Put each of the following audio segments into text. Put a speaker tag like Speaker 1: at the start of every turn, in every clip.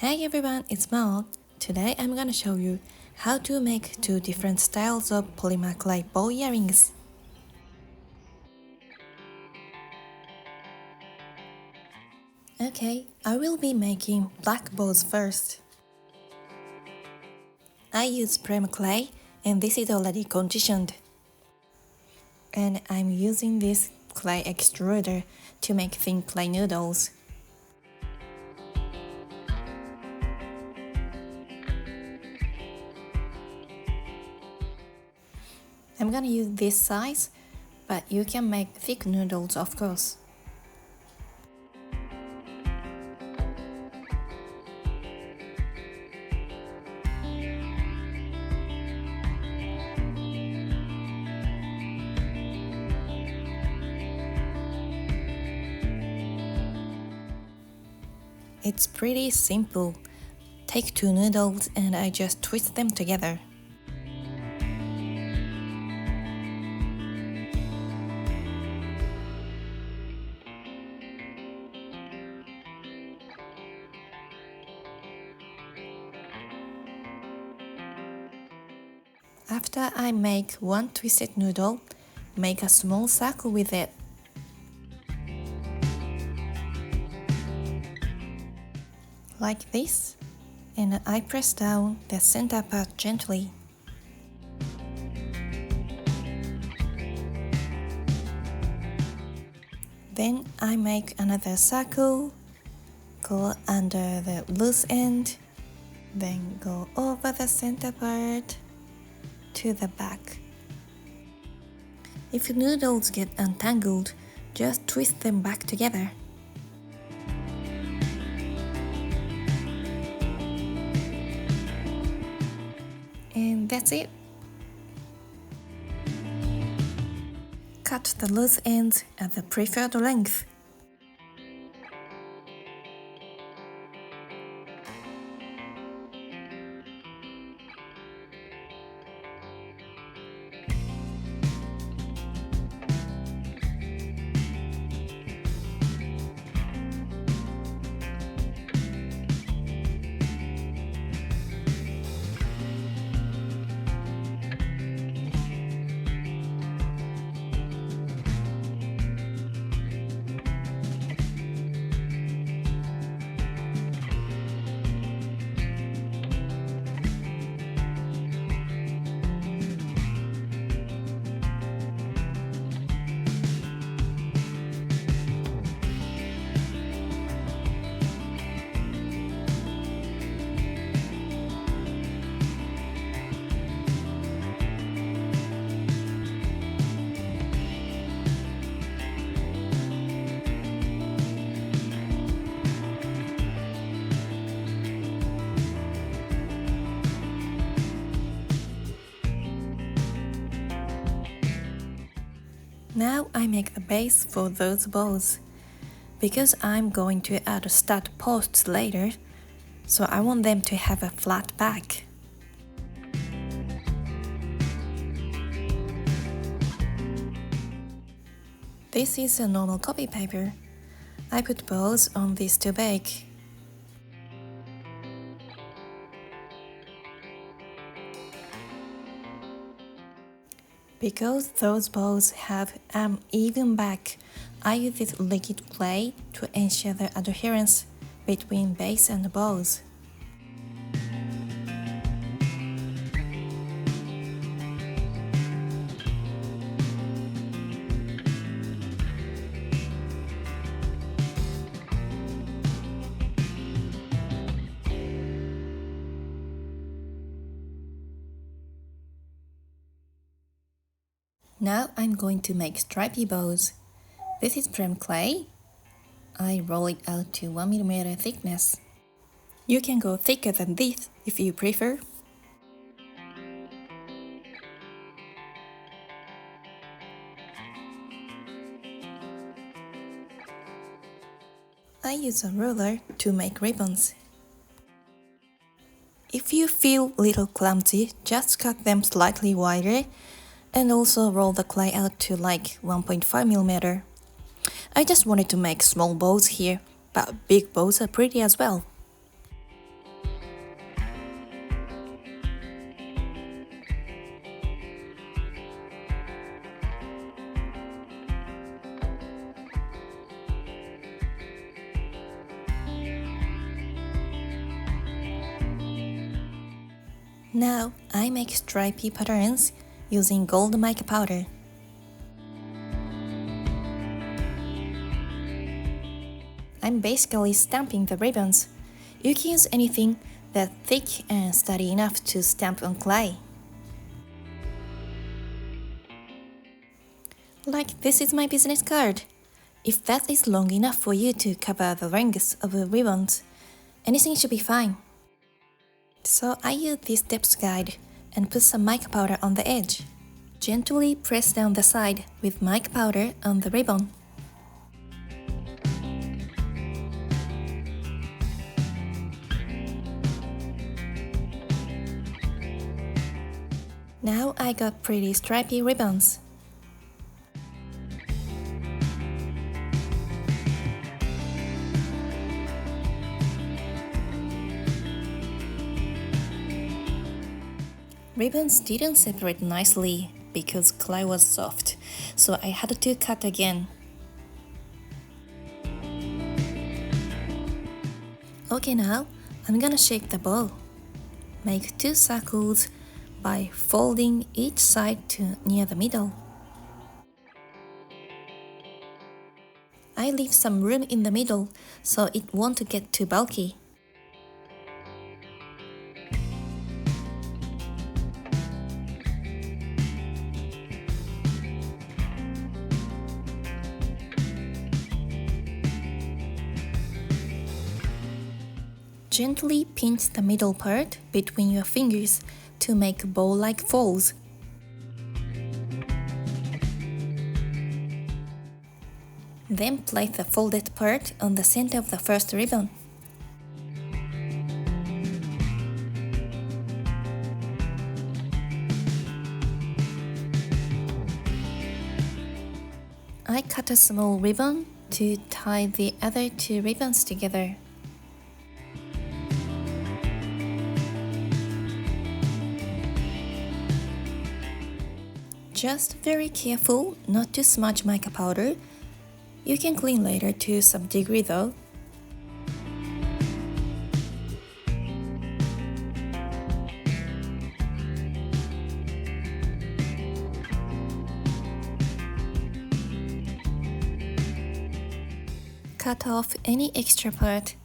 Speaker 1: Hey everyone, it's Mao. Today I'm gonna show you how to make two different styles of polymer clay ball earrings. Okay, I will be making black balls first. I use polymer clay and this is already conditioned. And I'm using this clay extruder to make thin clay noodles. I'm gonna use this size, but you can make thick noodles of course. It's pretty simple. Take two noodles and I just twist them together. After I make one twisted noodle, make a small circle with it. Like this, and I press down the center part gently. Then I make another circle, go under the loose end, then go over the center part to the back. If noodles get untangled, just twist them back together. And that's it. Cut the loose ends at the preferred length. Now I make the base for those balls. Because I'm going to add stud posts later, so I want them to have a flat back. This is a normal copy paper. I put balls on this to bake. Because those balls have an even back, I use this liquid clay to ensure the adherence between base and balls. Now I'm going to make stripy balls. This is prem clay. I roll it out to 1mm thickness. You can go thicker than this if you prefer. I use a ruler to make ribbons. If you feel a little clumsy, just cut them slightly wider and also roll the clay out to like 1.5mm. I just wanted to make small balls here, but big balls are pretty as well. Now I make stripy patterns using gold mica powder. I'm basically stamping the ribbons. You can use anything that's thick and sturdy enough to stamp on clay. Like this is my business card. If that is long enough for you to cover the length of the ribbons, anything should be fine. So I use this depth guide and put some mica powder on the edge. Gently press down the side with mica powder on the ribbon. Now I got pretty stripy ribbons. Ribbons didn't separate nicely because clay was soft, so I had to cut again. Okay, now I'm gonna shape the ball. Make 2 circles by folding each side to near the middle. I leave some room in the middle so it won't get too bulky. Gently pinch the middle part between your fingers to make ball-like folds. Then place the folded part on the center of the first ribbon. I cut a small ribbon to tie the other 2 ribbons together. Just very careful not to smudge mica powder. You can clean later to some degree though. Cut off any extra part.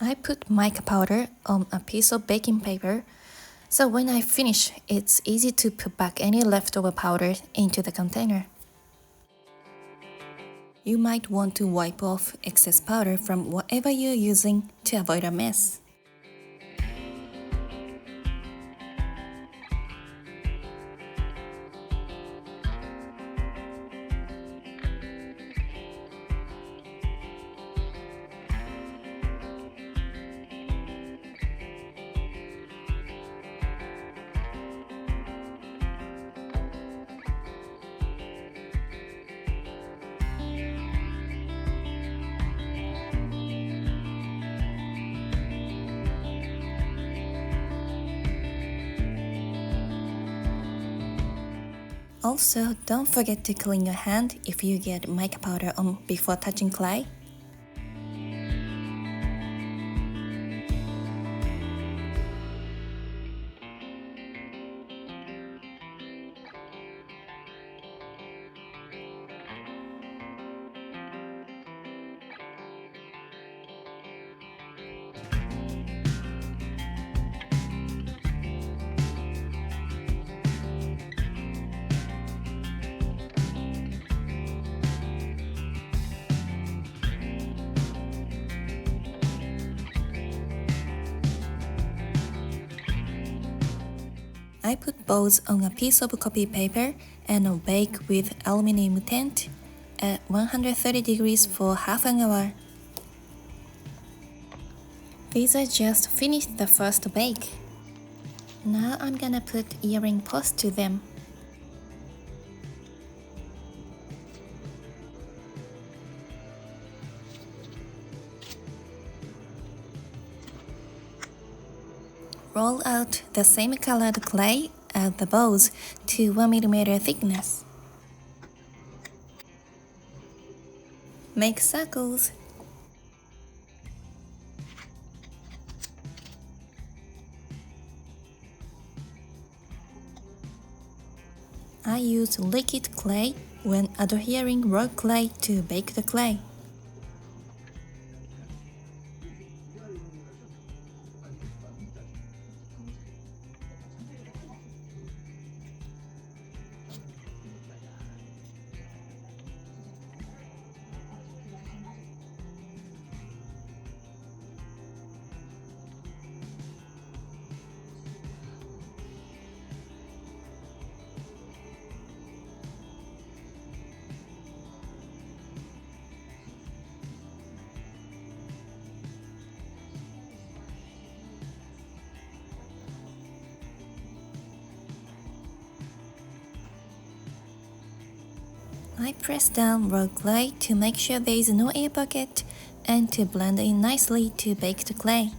Speaker 1: I put mica powder on a piece of baking paper, so when I finish, it's easy to put back any leftover powder into the container. You might want to wipe off excess powder from whatever you're using to avoid a mess. Also, don't forget to clean your hand if you get mica powder on before touching clay. I put balls on a piece of copy paper and bake with aluminum tent at 130 degrees for half an hour. These are just finished the first bake. Now I'm gonna put earring posts to them. Roll out the same colored clay as the balls to 1mm thickness. Make circles. I use liquid clay when adhering raw clay to bake the clay. I press down raw clay to make sure there is no air pocket and to blend in nicely to bake the clay.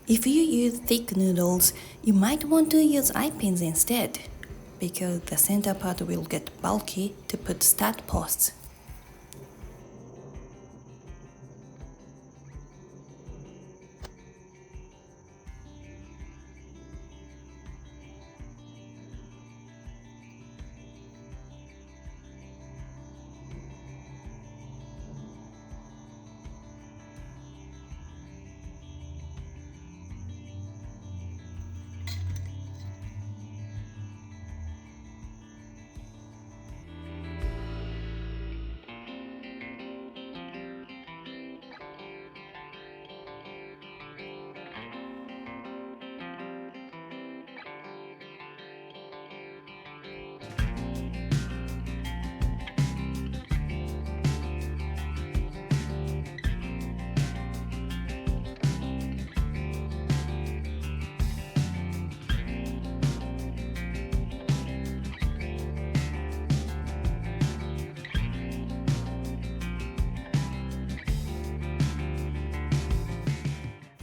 Speaker 1: If you use thick noodles, you might want to use eye pins instead, because the center part will get bulky to put stud posts.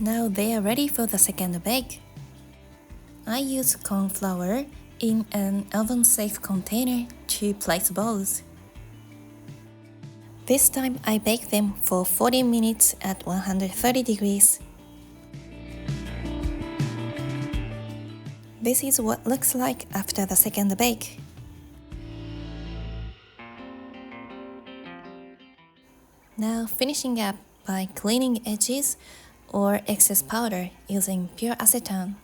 Speaker 1: Now they are ready for the second bake. I use corn flour in an oven-safe container to place balls. This time I bake them for 40 minutes at 130 degrees. This is what looks like after the second bake. Now finishing up by cleaning edges, or excess powder using pure acetone.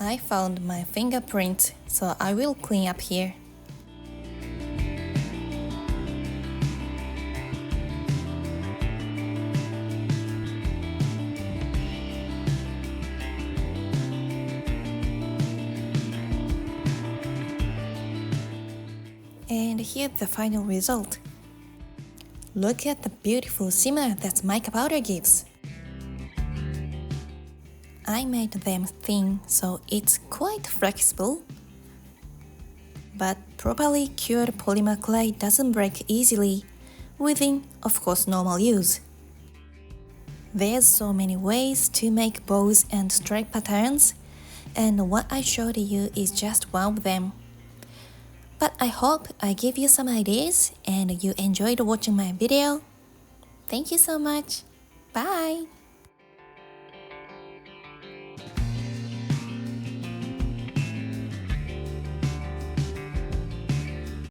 Speaker 1: I found my fingerprint, so I will clean up here. And here's the final result. Look at the beautiful shimmer that mica powder gives. I made them thin so it's quite flexible. But properly cured polymer clay doesn't break easily within, of course, normal use. There's so many ways to make bows and stripe patterns, and what I showed you is just one of them. But I hope I gave you some ideas and you enjoyed watching my video. Thank you so much. Bye!